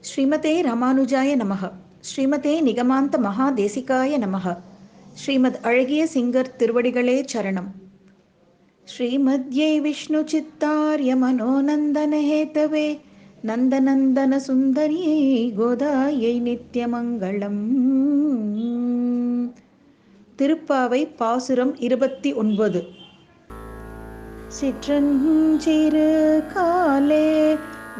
ஸ்ரீமதே ராமானுஜாய நமः. ஸ்ரீமதே நிகமாந்த மகாதேசிகாய நமः. ஸ்ரீமத் அழகிய சிங்கர் திருவடிகளே சரணம். ஸ்ரீமத்யை விஷ்ணு சித்தார்ய மனோநந்தன ஹேதவே நந்தநந்தன சுந்தரியை கோதாயை நித்யமங்கலம். திருப்பாவை பாசுரம் 29. சிற்றஞ்சிறு காலே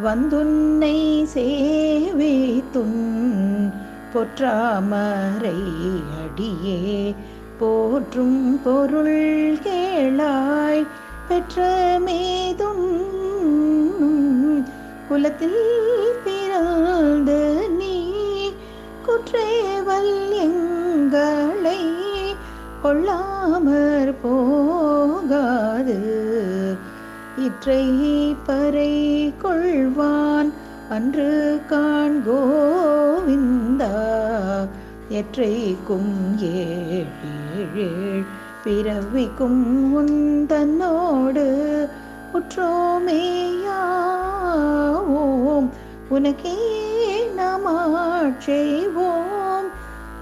வந்துன்னை சேவித்துன் பொற்றாமரை அடியே போற்றும் பொருள் கேளாய் பெற்றமேதும் குலத்தில் பிறந்த நீ குற்றேவல் எங்களை கொள்ளாமற் போகாது இற்றை பறை கொள்வான் அன்று காண்கோவிந்தா எற்றைக்கும் ஏழேழ் பிறவிக்கும் உந்தன்னோடு உற்றோமேயாவோம் உனக்கே நாமாட்செய்வோம்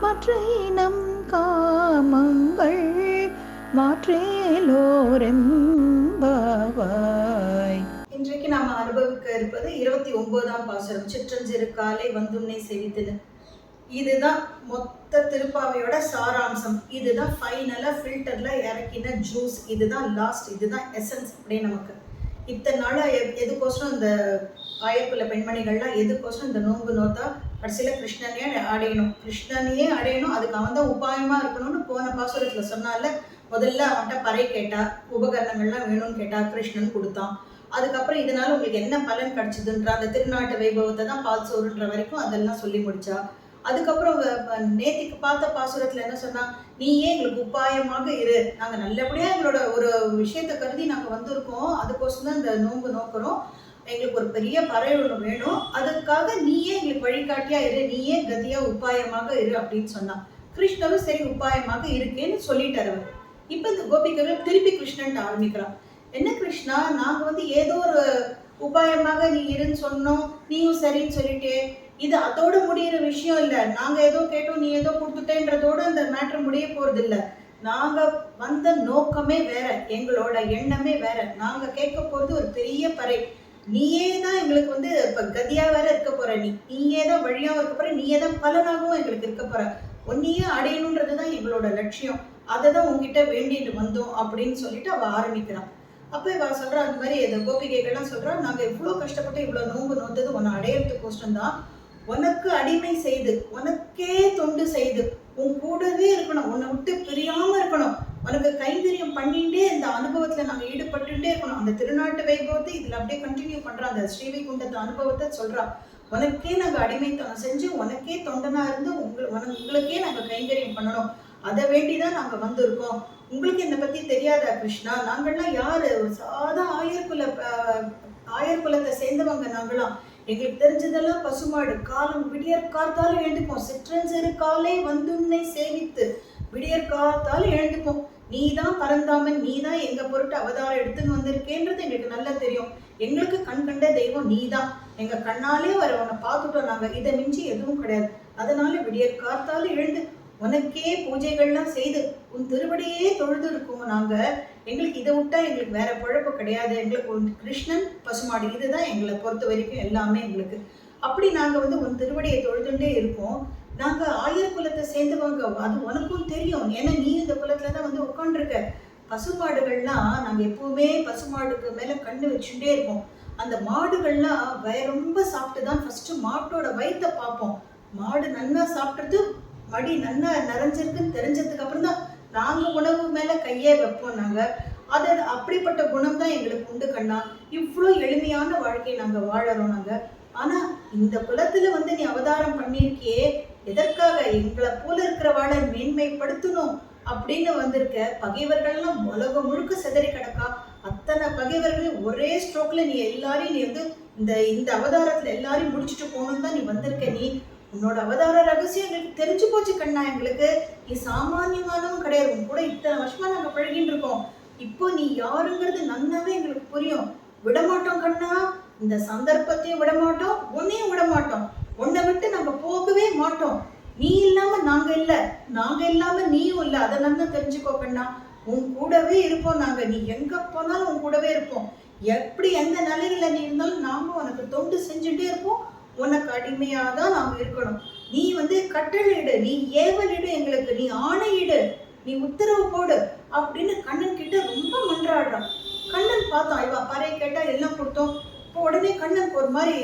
மற்றை நம் காமங்கள் மாற்றேலோரெம்பாவாய். இன்றைக்கு நாம அனுபவிக்க இருப்பது 29ஆம் பாசுரம். சிற்றஞ்சிறு காலை வந்துன்னை செவித்தது. இதுதான் மொத்த திருப்பாவையோட சாராம்சம். இதுதான் ஃபைனலா ஃபில்டர்ல இறக்கின ஜூஸ். இதுதான் லாஸ்ட், இதுதான் எசன்ஸ். அப்படியே நமக்கு இத்தனை நாளா எதுக்கோசரம் இந்த ஆயக்குல பெண்மணிகள்லாம் எதுக்கோசரம் இந்த நோன்பு நோத்தா கடைசியில கிருஷ்ணனையே அடையணும், கிருஷ்ணனையே அடையணும், அதுக்கு அவன் தான் உபாயமா இருக்கணும்னு போன பாசுரத்துல சொன்னால. முதல்ல அவன்கிட்ட பறை கேட்டா, உபகரணங்கள்லாம் வேணும்னு கேட்டா, கிருஷ்ணன் கொடுத்தான். அதுக்கப்புறம் இதனால உங்களுக்கு என்ன பலன் கிடைச்சதுன்ற அந்த திருநாட்டு வைபவத்தை தான் பால் சோறுன்ற வரைக்கும் அதெல்லாம் சொல்லி முடிச்சா. அதுக்கப்புறம் நேத்திக்கு பார்த்த பாசுரத்துல என்ன சொன்னா, நீயே எங்களுக்கு உபாயமாக இரு, நாங்க நல்லபடியா எங்களோட ஒரு விஷயத்தை கருதி நாங்க வந்திருக்கோம், அதுக்கோசம் தான் இந்த நோன்பு நோக்கிறோம், எங்களுக்கு ஒரு பெரிய பறை ஒன்று வேணும், அதுக்காக நீயே எங்களுக்கு வழிகாட்டியா இரு, நீயே கதியா உபாயமாக இரு அப்படின்னு சொன்னான். கிருஷ்ணரும் சரி உபாயமாக இருக்கேன்னு சொல்லிட்டாரு. அவர் இப்ப இந்த கோபிகர்கள் திருப்பி கிருஷ்ணன் ஆரம்பிக்கிறான். என்ன கிருஷ்ணா, நாங்க ஏதோ ஒரு உபாயமாக நீ இருன்னு சொன்னோம், நீயும் சரின்னு சொல்லிட்டே, இது அதோட முடியிற விஷயம் இல்ல. நாங்க ஏதோ கேட்டோம், நீ ஏதோ கொடுத்துட்டேன்றதோட இந்த மேட்ரு முடிய போறது இல்ல. நாங்க வந்த நோக்கமே வேற, எங்களோட எண்ணமே வேற. நாங்க கேட்க போறது ஒரு பெரிய பறை. நீயே தான் எங்களுக்கு இப்ப கதியா வேற இருக்க போற, நீயே தான் வழியாவும் இருக்க போற, நீயே தான் பலனாகவும் எங்களுக்கு இருக்க போற, ஒன்னையே அடையணுன்றதுதான் எங்களோட லட்சியம், அதை தான் உங்ககிட்ட வேண்டிட்டு வந்தோம் அப்படின்னு சொல்லிட்டு அவ ஆரம்பிக்கிறான். அப்ப இவ சொல்றா, அந்த மாதிரி இந்த கோபிகைகள்லாம் சொல்றா, நாங்க இவ்வளவு கஷ்டப்பட்டு இவ்வளவு நோன்பு நோத்தது உன்னை அடையறதுக்கோசரம் தான், உனக்கு அடிமை செய்து, உனக்கே தொண்டு செய்து, உன் கூடவே இருக்கணும், உன்னை விட்டு பிரியாம இருக்கணும், உனக்கு கைங்கரியம் பண்ணிட்டே இந்த அனுபவத்துல நாங்க ஈடுபட்டுட்டே இருக்கணும். அந்த திருநாட்டு வைபவத்தை இதுல அப்படியே கண்டினியூ பண்றா, அந்த ஸ்ரீவைகுண்டத்து அனுபவத்தை சொல்றா. உனக்கே நாங்க அடிமைத்தனம் செஞ்சு, உனக்கே தொண்டனா இருந்து உங்களுக்கே நாங்க கைங்கரியம் பண்ணணும், அதை வேண்டிதான் நாங்க வந்திருக்கோம். உங்களுக்கு என்னை பத்தி தெரியாதா கிருஷ்ணா? நாங்கள்லாம் யாரு? சாதா ஆயர்குலத்தை சேர்ந்தவங்க நாங்களாம். எங்களுக்கு தெரிஞ்சதெல்லாம் பசுமாடு. காலம் விடியற் காத்தாலும் எழுந்துப்போம், சிற்றஞ்சிறு காலை வந்துன்னை சேவித்து விடியற் காத்தாலும் எழுந்துப்போம். நீ தான் பரந்தாமன், நீ தான் எங்க பொருட்டு அவதாரம் எடுத்துன்னு வந்திருக்கேன்றது எங்களுக்கு நல்லா தெரியும். எங்களுக்கு கண் கண்ட தெய்வம் நீ தான், எங்க கண்ணாலே வர உன்னை பார்த்துட்டோம் நாங்க, இதை மிஞ்சி எதுவும் கிடையாது. அதனால விடியற் காத்தாலும் எழுந்து உனக்கே பூஜைகள்லாம் செய்து உன் திருவடியே தொழுது இருக்கோம் நாங்க. எங்களுக்கு இதை விட்டா எங்களுக்கு வேற பழப்பு கிடையாது. எங்களுக்கு கிருஷ்ணன் பசுமாடு இதுதான் எங்களை பொறுத்த வரைக்கும் எல்லாமே எங்களுக்கு. அப்படி நாங்க உன் திருவடியை தொழுதுண்டே இருக்கோம். நாங்க ஆயர் குலத்தை சேர்ந்தவங்க, அது உனக்கும் தெரியும், ஏன்னா நீ இந்த குலத்துலதான் உட்காந்துருக்க. பசுமாடுகள்லாம் நாங்க எப்பவுமே பசுமாடுக்கு மேல கண்ணு வச்சுட்டே இருப்போம். அந்த மாடுகள்லாம் ரொம்ப சாப்பிட்டுதான் ஃபர்ஸ்ட் மாட்டோட வயிற்ற பார்ப்போம். மாடு நன்னா சாப்பிட்டுறது, மடி நன்னா நிறைஞ்சிருக்குன்னு தெரிஞ்சதுக்கு அப்புறம் தான் நாங்க உணவு மேல கையே வைப்போம். நாங்க அது அப்படிப்பட்ட குணம் தான் எங்களுக்கு உண்டு கண்ணா. இவ்வளோ எளிமையான வாழ்க்கையை நாங்க வாழறோம் நாங்க. ஆனா இந்த குலத்துல நீ அவதாரம் பண்ணிருக்கியே, எதற்காக? எங்களை போல இருக்கிறவாளை மேன்மைப்படுத்தணும் அப்படின்னு வந்திருக்க. பகைவர்கள்லாம் உலகம் முழுக்க சிதறி கிடக்கா. அத்தனை பகைவர்கள் ஒரே ஸ்ட்ரோக்ல நீ எல்லாரையும் இந்த அவதாரத்துல எல்லாரையும் முடிச்சுட்டு போகணும் தான் நீ வந்திருக்க. நீ உன்னோட அவதார ரகசியம் எங்களுக்கு தெரிஞ்சு போச்சு கண்ணா. எங்களுக்கு நீ சாமானியமானவும் கிடையாது. உன் கூட இத்தனை வருஷமா நாங்க பழகிட்டு இருக்கோம். இப்போ நீ யாருங்கிறது நன்னாவே எங்களுக்கு புரியும். விடமாட்டோம் கண்ணா, இந்த சந்தர்ப்பத்தையும் விடமாட்டோம், உன்னையும் விடமாட்டோம். உன்னை விட்டு நாங்க போகவே மாட்டோம். நீ இல்லாம நாங்க இல்ல, நாங்க இல்லாம நீயும் இல்ல. அதை நல்லா தெரிஞ்சுக்கோ கண்ணா. உன் கூடவே இருப்போம் நாங்க. நீ எங்க போனாலும் உன் கூடவே இருப்போம். எப்படி எந்த நிலையில நீ இருந்தாலும் நாங்க உனக்கு தொண்டு செஞ்சுட்டே இருப்போம். உனக்கு அடிமையாதான் நாங்க இருக்கணும். நீ கட்டளையிடு, நீ ஏவலிடு, எங்களுக்கு நீ ஆணையிடு, நீ உத்தரவு போடு அப்படின்னு கண்ணன் கிட்ட ரொம்ப மன்றாடுறான். கண்ணன் பார்த்தான். இவ பறை கேட்டா எல்லாம் கொடுத்தோம். இப்போ உடனே கண்ணனுக்கு ஒரு மாதிரி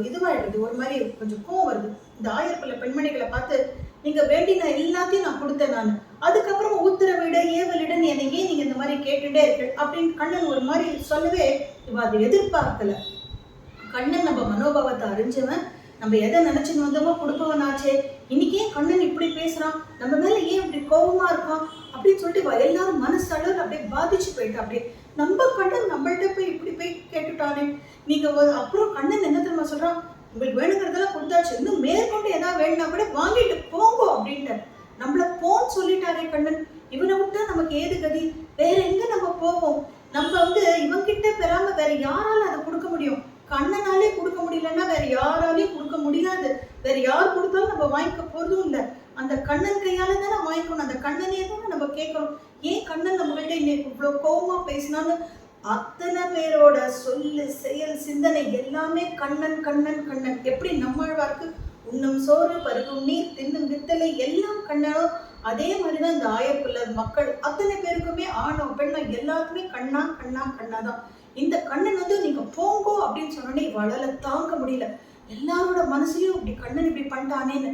இதுவாயிடுது, ஒரு மாதிரி கொஞ்சம் கோவம் வருது. இந்த 1000 பெண்மணிகளை பார்த்து, நீங்க வேண்டின எல்லாத்தையும் நான் கொடுத்தேன் நான், அதுக்கப்புறம் உத்தரவிட ஏவலிடன்னு என்னை ஏன் நீங்க இந்த மாதிரி கேட்டுட்டே இருக்கு அப்படின்னு கண்ணன் ஒரு மாதிரி சொல்லவே இவ அதை எதிர்பார்க்கல. கண்ணன் நம்ம மனோபாவத்தை அறிஞ்சவன், நம்ம எதை நினைச்சுன்னு வந்தோமோ கொடுப்பவனாச்சே, இன்னைக்கு ஏன் கண்ணன் இப்படி பேசுறான், நம்ம மேல ஏன் இப்படி கோபமா இருக்கான் அப்படின்னு சொல்லிட்டு எல்லாரும் மனசளவில் அப்படியே பாதிச்சு போயிட்டா. அப்படியே நம்ம கண்ணன் நம்மள்ட்ட போய் இப்படி போய் கேட்டுட்டானே. நீங்க அப்புறம் கண்ணன் என்ன தெரியுமா சொல்றான், உங்களுக்கு வேணுங்கிறதெல்லாம் கொடுத்தாச்சு, இன்னும் மேற்கொண்டு ஏதாவது வேணும்னா கூட வாங்கிட்டு போங்க அப்படின்ட்டு நம்மள போன்னு சொல்லிட்டாரே கண்ணன். இவனை விட்டா நமக்கு ஏது கதி, வேற எங்க நம்ம போவோம்? நம்ம இவன்கிட்ட பெறாம வேற யாரால அதை கொடுக்க முடியும்? கண்ணனாலே கொடுக்க முடியலன்னா வேற யாராலையும் கொடுக்க முடியாது. வேற யார் கொடுத்தாலும் நம்ம வாங்கிக்க போறதும் இல்லை. அந்த கண்ணன் கையால தானே வாங்கிக்கணும். அந்த கண்ணனே தானே நம்ம கேட்கணும். ஏன் கண்ணன் நம்மகிட்ட இன்னைக்கு இவ்வளவு கோபமா பேசினான்னு அத்தனை பேரோட சொல்லு செயல் சிந்தனை எல்லாமே கண்ணன் கண்ணன் கண்ணன். எப்படி நம்மாழ்வார்க்கு உண்ணும் சோறு பருகும் நீர் தின்னும் வித்தலை எல்லாம் கண்ணனோ, அதே மாதிரிதான் இந்த 1000 மக்கள் அத்தனை பேருக்குமே ஆணோ பெண்ணோ எல்லாருக்குமே கண்ணா கண்ணா கண்ணாதான். இந்த கண்ணன் நீங்க போங்கோ அப்படின்னு சொன்னோன்னே வளர தாங்க முடியல. எல்லாரோட மனசுலயும் இப்படி கண்ணன் இப்படி பண்ணிட்டானேன்னு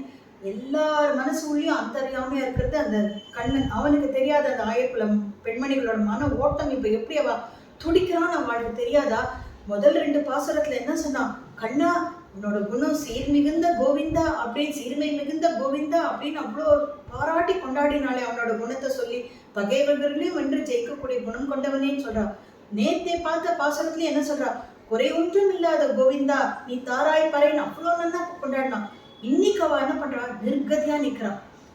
எல்லார் மனசு உள்ளயும் அந்தறியாமையா இருக்கிறது அந்த கண்ணன். அவனுக்கு தெரியாத அந்த 1000 பெண்மணிகளோட மன ஓட்டம் இப்ப எப்படி அவ துடிக்கிறான்னு அவளுக்கு தெரியாதா? முதல் 2 பாசுரத்துல என்ன சொன்னான், கண்ணா உன்னோட குணம் சீர் மிகுந்த கோவிந்தா அப்படின்னு, சீர்மை மிகுந்த கோவிந்தா அப்படின்னு அவ்வளோ பாராட்டி கொண்டாடினாலே அவனோட குணத்தை சொல்லி, பகைவர்களையும் வென்று ஜெயிக்கக்கூடிய குணம் கொண்டவனேன்னு சொல்றா. நேத்தே பார்த்த பாசுரத்துல என்ன சொல்றா, குறை ஒன்றும் இல்லாத கோவிந்தா நீ தாராய் பறைன்னு அவ்வளோ நல்லா கொண்டாடினான். இன்னைக்கு அவ என்ன பண்றா, நிர்கதியா நிக்கிறா.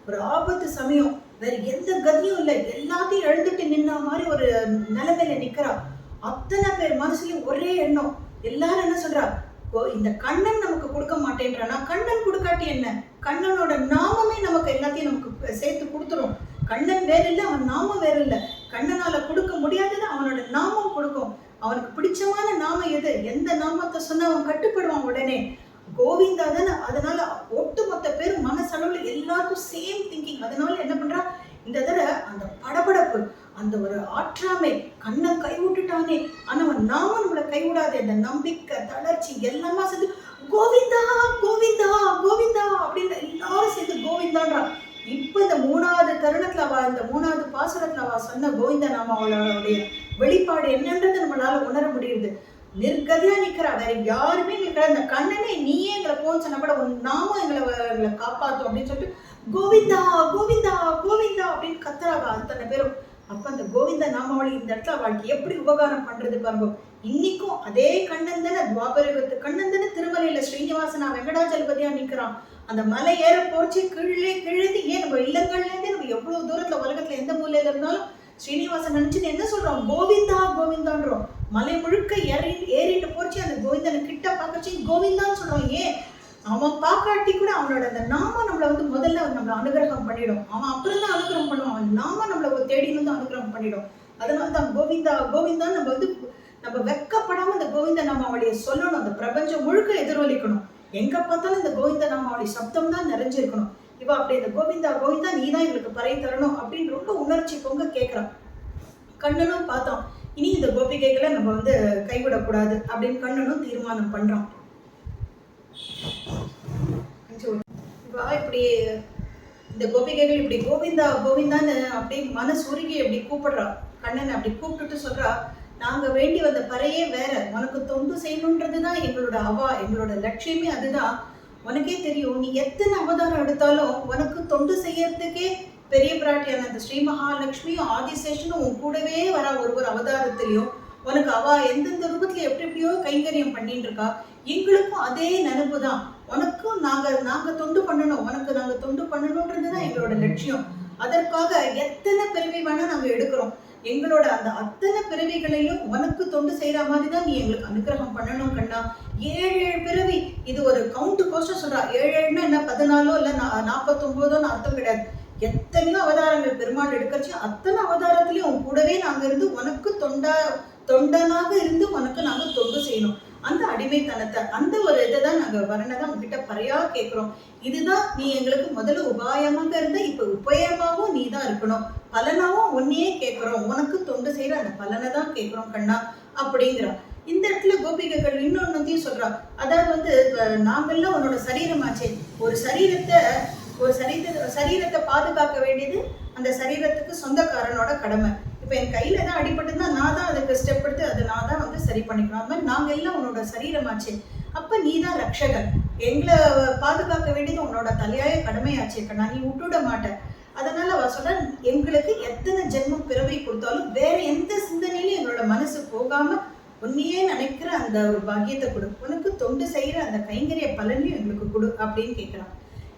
ஒரு ஆபத்து சமயம், வேற எந்த கதியும் இல்லை, எல்லாத்தையும் எழுந்துட்டு நின்ன மாதிரி ஒரு நிலைமையில நிக்கிறா. அத்தனை பேர் மனசுலயும் ஒரே எண்ணம். எல்லாரும் என்ன சொல்றா, இந்த கண்ணன் நமக்கு கொடுக்க மாட்டேன்றானா, கண்ணன் கொடுக்காட்டி என்ன, கண்ணனோட நாமமே நமக்கு எல்லாத்தையும் நமக்கு சேர்த்து கொடுத்துரும். கண்ணன் வேற இல்லை, அவன் நாமம் வேற இல்லை. கண்ணனால கொடுக்க முடியாதது அவனோட நாமம் கொடுக்கும். அவனுக்கு பிடிச்சமான நாமம் எது, எந்த நாமத்தை சொன்னா அவன் கட்டுப்படுவான் உடனே, கோவிந்தா தானே. அதனால ஒட்டுமொத்த பேரும் மனசளவுல எல்லாருக்கும் சேம் திங்கிங். அதனால என்ன பண்றா, இந்த தடவை அந்த படபடப்பு, அந்த ஒரு ஆற்றாமை, கண்ணன் கைவிட்டுட்டானே ஆனா அவன் நாம நம்மளை கைவிடாது, அந்த நம்பிக்கை தளர்ச்சி எல்லாமே சேர்ந்து கோவிந்தா கோவிந்தா கோவிந்தா அப்படின்னு எல்லாரும் சேர்ந்து கோவிந்தான்றா. இப்ப இந்த 3வது தருணத்துல அவ, இந்த 3வது பாசுரத்துல அவ சொன்ன கோவிந்த நாம அவளுடைய வெளிப்பாடு என்னன்றது நம்மளால உணர முடியுது. நிர்கதியா நிக்கிறா, வேற யாருமே நிற்கிற. அந்த கண்ணனே நீயே எங்களை போன்னு சொன்னா கூட உன் நாமம் எங்களை காப்பாத்தும் அப்படின்னு சொல்லிட்டு கோவிந்தா கோவிந்தா கோவிந்தா அப்படின்னு கத்துறாவா அத்தனை பேரும். அப்ப அந்த கோவிந்த நாமாவளி இந்த இடத்துல அவளுக்கு எப்படி உபகாரம் பண்றது பாருங்க. இன்னைக்கும் அதே கண்ணன் தானே, துவாபரகத்து கண்ணன் தானே திருமலையில ஸ்ரீனிவாசனா வெங்கடாஜலபதியா நிக்கிறான். அந்த மலை ஏற போச்சு கீழே கிழந்து, ஏன் நம்ம இல்லங்கள்ல இருந்தே நம்ம எவ்வளவு தூரத்துல உலகத்துல எந்த மூலையில இருந்தாலும் ஸ்ரீனிவாசன் நினைச்சுன்னு என்ன சொல்றோம், கோவிந்தா கோவிந்தான்றோம். மலை முழுக்க ஏறிட்டு போச்சு, அந்த கோவிந்தனை கிட்ட பாக்கச்சு கோவிந்தான்னு சொல்றோம். ஏன், அவன் பாக்காட்டி கூட அவனோட அந்த நாமம் நம்மளை முதல்ல நம்மளை அனுகிரகம் பண்ணிடும். அவன் அப்புறம் தான் அனுகிரகம் பண்ணுவான். அவன் நாமம் நம்மளை தேடி அனுகிரகம் பண்ணிடும். அதனால தான் கோவிந்தா கோவிந்தா நம்ம வெக்கப்படாம அந்த கோவிந்த நாமாவளியை சொல்லணும். அந்த பிரபஞ்சம் முழுக்க எதிரொலிக்கணும். எங்க பார்த்தாலும் இந்த கோவிந்த நாமாவளி சப்தம் தான் நிறைஞ்சிருக்கணும். இவ அப்படி இந்த கோவிந்தா கோவிந்தா நீ தான் எங்களுக்கு பறை தரணும் அப்படின்னு ரொம்ப உணர்ச்சி பொங்க கேட்கிறான். கண்ணனும் பார்த்தான், இனி இந்த கோபிகைகளை நம்ம கைவிடக்கூடாது அப்படின்னு கண்ணனும் தீர்மானம் பண்றான். இப்படி இந்த கோபிகைகள் இப்படி கோவிந்தா கோவிந்தான்னு அப்படி மனசு உருகி அப்படி கூப்பிடுறா. கண்ணன் அப்படி கூப்பிட்டுட்டு சொல்றா, நாங்க வேண்டி வந்த பறையே வேற, உனக்கு தொண்டு செய்யணுன்றதுதான் எங்களோட எங்களோட லட்சியமே அதுதான். உனக்கே தெரியும், நீ எத்தனை அவதாரம் எடுத்தாலும் உனக்கு தொண்டு செய்யறதுக்கே பெரிய பிராட்டியான அந்த ஸ்ரீ மகாலட்சுமியும் ஆதிசேஷனும் உன் கூடவே வர ஒரு அவதாரத்திலையும் உனக்கு அவ எந்தெந்த ரூபத்துல எப்படியோ கைங்கரியம் பண்ணிட்டு இருக்கா. எங்களுக்கும் அதே நினைப்பு தான். உனக்கும் நாங்க தொண்டு பண்ணணும், உனக்கு நாங்க தொண்டு பண்ணணும்ன்றதுதான் எங்களோட லட்சியம். அதற்காக எத்தனை பிறவி வேணா நாங்க எடுக்கிறோம். எங்களோட அந்த அத்தனை பிறவிகளையும் உனக்கு தொண்டு செய்யற மாதிரி தான் நீ எங்களுக்கு அனுகிரகம் பண்ணணும் கண்ணா. 7 பிறவி, இது ஒரு கவுண்ட் கோஷம் சொல்றா. 7ன்னா என்ன 14 இல்ல 49 அர்த்தம் கிடையாது. எத்தனையோ அவதாரங்கள் பெருமாள் எடுக்கிறச்சு அத்தனை அவதாரத்திலயும் உன் கூடவே நாங்க இருந்து உனக்கு தொண்டனாக இருந்து உனக்கு நாங்க தொண்டு செய்யணும். அந்த அடிமைத்தனத்தை, அந்த ஒரு இதை தான் நாங்க வரணதான் உங்ககிட்ட பறையா கேட்கிறோம். இதுதான் நீ எங்களுக்கு முதல்ல உபாயமாக இருந்த, இப்ப உபயமாவும் நீ தான் இருக்கணும், பலனாவும் உன்னையே கேட்கிறோம், உனக்கு தொண்டு செய்யற அந்த பலனை தான் கேட்கிறோம் கண்ணா அப்படிங்கிறா. இந்த இடத்துல கோபிகைகள் இன்னொன்னையும் சொல்றா. அதாவது நாங்கெல்லாம் உன்னோட சரீரமாச்சே, ஒரு சரீரத்தை பாதுகாக்க வேண்டியது அந்த சரீரத்துக்கு சொந்தக்காரனோட கடமை. இப்ப என் கையில தான் அடிபட்டுன்னா நான் தான் அதுக்கு ஸ்டெப் எடுத்து அதை நான் தான் சரி பண்ணிக்கணும். அது மாதிரி நாங்க எல்லாம் உன்னோட சரீரமாச்சே, அப்ப நீ தான் ரட்சகன், எங்களை பாதுகாக்க வேண்டியது உன்னோட தலையாய கடமையாச்சே கண்ணா, நீ விட்டுவிட மாட்ட. அதனால அவ சொல்ற, எங்களுக்கு எத்தனை ஜென்மம் பிறவை கொடுத்தாலும் வேற எந்த சிந்தனையிலும் எங்களோட மனசு போகாம உன்னையே நினைக்கிற அந்த ஒரு பாக்கியத்தை கொடு, உனக்கு தொண்டு செய்யற அந்த கைங்கரிய பலனையும் எங்களுக்கு கொடு அப்படின்னு கேட்கிறான்.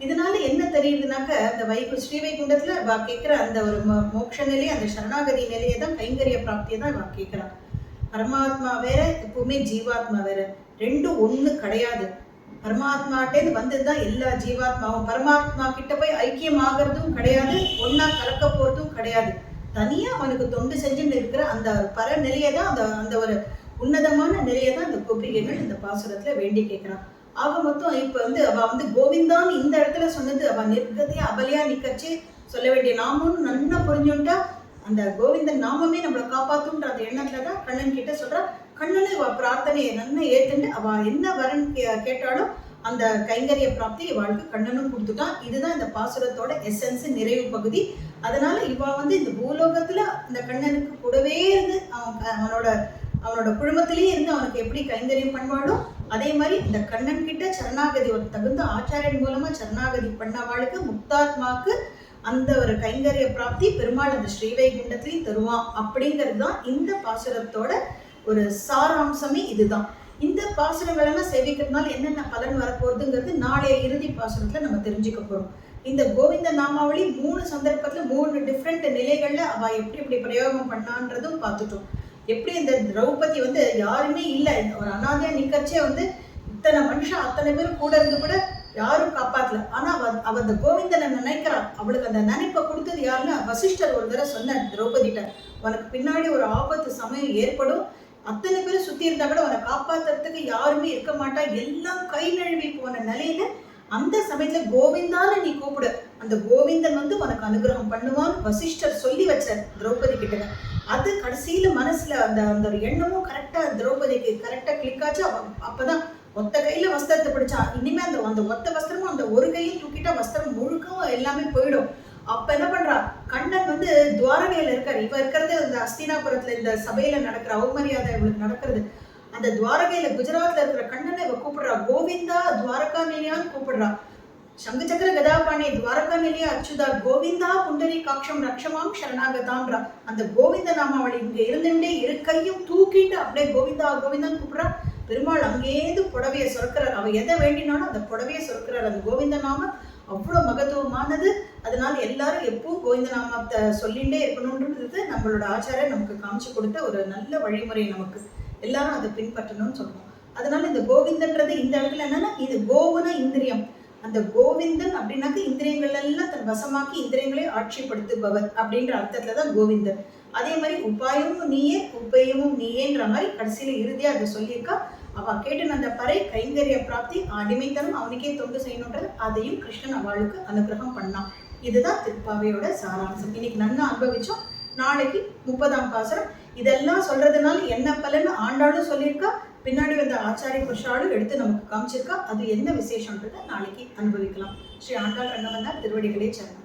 இதனால என்ன தெரியுதுனாக்க, அந்த ஸ்ரீவைகுண்டத்துல வா கேட்கிற அந்த ஒரு மோட்ச நிலையை, அந்த சரணாகதி நிலையை தான், கைங்கரிய பிராப்தியை தான் வா கேட்கிறான். பரமாத்மா வேற, எப்பவுமே ஜீவாத்மா வேற, ரெண்டும் ஒண்ணு கிடையாது. பரமாத்மாட்டேன்னு வந்ததுதான் எல்லா ஜீவாத்மாவும். பரமாத்மா கிட்ட போய் ஐக்கியம் ஆகிறதும் கிடையாது, ஒன்னா கலக்க போறதும் கிடையாது. தனியா அவனுக்கு தொண்டு செஞ்சுன்னு இருக்கிற அந்த பர நிலையை தான், அந்த ஒரு உன்னதமான நிலையை தான் இந்த கோபிகைகள் இந்த பாசுரத்துல வேண்டி கேட்கிறான். ஆக மொத்தம் இப்ப அவ கோவிந்தான் இந்த இடத்துல சொன்னது, அவ நிர்கதியா அபலையா நிக்கச்சு சொல்ல வேண்டிய நாமம்னு நல்லா புரிஞ்சுட்டா, அந்த கோவிந்தன் நாமமே நம்மளை காப்பாத்துன்ற அந்த எண்ணத்துலதான் கண்ணன் கிட்ட சொல்றா. கண்ணனு அவ பிரார்த்தனையை நல்லா ஏத்துண்டு அவ என்ன வரன் கேட்டாலும் அந்த கைங்கரிய பிராப்தி இவாளுக்கு கண்ணனும் கொடுத்துட்டான். இதுதான் இந்த பாசுரத்தோட எசன்ஸ், நிறைவு பகுதி. அதனால இவ இந்த பூலோகத்துல அந்த கண்ணனுக்கு கூடவே இருந்து அவனோட குழுமத்திலேயே இருந்து அவனுக்கு எப்படி கைங்கரியம் பண்ணுவாளோ அதே மாதிரி இந்த கண்ணன் கிட்ட சரணாகதி, ஒரு தகுந்த ஆச்சாரியன் மூலமா சரணாகதி பண்ணவாளுக்கு, முக்தாத்மாக்கு அந்த ஒரு கைங்கரிய பிராப்தி பெருமாள் அந்த ஸ்ரீவைகுண்டத்திலையும் தருவான். அப்படிங்கிறது தான் இந்த பாசுரத்தோட ஒரு சாராம்சமே இதுதான். இந்த பாசுரங்கள் எல்லாம் சேவிக்கிறதுனால என்னென்ன பலன் வரப்போகுதுங்கிறது நாளைய இறுதி பாசுரத்துல நம்ம தெரிஞ்சுக்க போறோம். இந்த கோவிந்த நாமாவளி 3 சந்தர்ப்பத்துல 3 டிஃப்ரெண்ட் நிலைகள்ல அவ எப்படி பிரயோகம் பண்ணான்றதும் பார்த்துட்டோம். எப்படி இந்த திரௌபதி யாருமே இல்லை, ஒரு அனாதையா நிக்கச்சே இத்தனை மனுஷன் அத்தனை பேர் கூட இருந்து கூட யாரும் காப்பாத்தல. ஆனா அவ அந்த கோவிந்தனை நினைக்கிறா. அவளுக்கு அந்த நினைப்பை கொடுத்தது யாருன்னா வசிஷ்டர் ஒரு தடவை சொன்னார் திரௌபதிட்ட, உனக்கு பின்னாடி ஒரு ஆபத்து சமயம் ஏற்படும், அத்தனை பேர் சுத்தி இருந்தா கூட உன்னை காப்பாத்துறதுக்கு யாருமே இருக்க மாட்டா, எல்லாம் கை நழுவி போன நிலையில அந்த சமயத்துல கோவிந்தான நீ கூப்பிடு, அந்த கோவிந்தன் உனக்கு அனுகிரகம் பண்ணுவான் வசிஷ்டர் சொல்லி வச்சார் திரௌபதி கிட்ட. அது கடைசியில மனசுல அந்த ஒரு எண்ணமும் கரெக்டா திரௌபதிக்கு கரெக்டா கிளிக் ஆச்சு. அப்பதான் ஒத்த கையில வஸ்திரத்தை பிடிச்சா. இனிமே அந்த ஒத்த வஸ்திரமும் அந்த ஒரு கையும் தூக்கிட்டா வஸ்திரம் முழுக்கவும் எல்லாமே போயிடும். அப்ப என்ன பண்றா, கண்ணன் துவாரகையில இருக்காரு. இவ இருக்கிறது இந்த அஸ்தினாபுரத்துல இந்த சபையில நடக்கிற அவமரியாதை இவளுக்கு நடக்கிறது. அந்த துவாரகையில குஜராத்ல இருக்கிற கண்ணனை இவ கூப்பிடுறா, கோவிந்தா துவாரகா நிலையான்னு கூப்பிடுறா. சங்கு சக்கர கதாபாணி துவாரகா நிலையா அச்சுதா கோவிந்தா புண்டரி காட்சம் ரக்ஷமாம் சரணாகதான்றா. அந்த கோவிந்த நாமாவளி இங்க இருந்துட்டே இரு கையும் தூக்கிட்டு அப்படியே கோவிந்தா கோவிந்தான்னு கூப்பிடுறா. பெருமாள் அங்கேருந்து புடவையை சொற்கிறார். அவ எதை வேண்டினாலும் அந்த புடவையை சொற்கிறார். அந்த கோவிந்த நாமம் அவ்வளவு மகத்துவமானது. அதனால எல்லாரும் எப்பவும் கோவிந்த நாமத்தை சொல்லிண்டே இருக்கணும்ன்றது நம்மளோட ஆச்சாரியர் நமக்கு காமிச்சு கொடுத்த ஒரு நல்ல வழிமுறை. நமக்கு எல்லாரும் அதை பின்பற்றணும்னு சொல்றோம். அதனால இந்த கோவிந்தன்றது இந்த இடத்துல என்னன்னா, இது கோவுன இந்திரியம். அந்த கோவிந்தன் அப்படின்னாக்க இந்திரியங்கள் எல்லாம் தன் வசமாக்கி இந்திரியங்களை ஆட்சிப்படுத்துபவர் அப்படின்ற அர்த்தத்துலதான் கோவிந்தன். அதே மாதிரி உபாயமும் நீயே உபயமும் நீயேன்ற மாதிரி கடைசியில இறுதியா அதை சொல்லியிருக்கா. அவ கேட்டு அந்த பறை கைங்கரிய பிராப்தி, அடிமைத்தனம், அவனுக்கே தொண்டு செய்யணுன்றது அதையும் கிருஷ்ணன் அவளுக்கு அனுகிரகம் பண்ணான். இதுதான் திருப்பாவையோட சாராம்சம். இன்னைக்கு நன்னா அனுபவிச்சோம். நாளைக்கு 30ஆம் பாசுரம். இதெல்லாம் சொல்றதுனால என்ன பலன்னு ஆண்டாளும் சொல்லியிருக்கா, பின்னாடி வந்த ஆச்சாரிய புருஷாலும் எடுத்து நமக்கு காமிச்சிருக்கா. அது என்ன விசேஷம்ன்றதை நாளைக்கு அனுபவிக்கலாம். ஸ்ரீ ஆண்டாள் ரங்கவந்தார் திருவடிகளே சரணம்.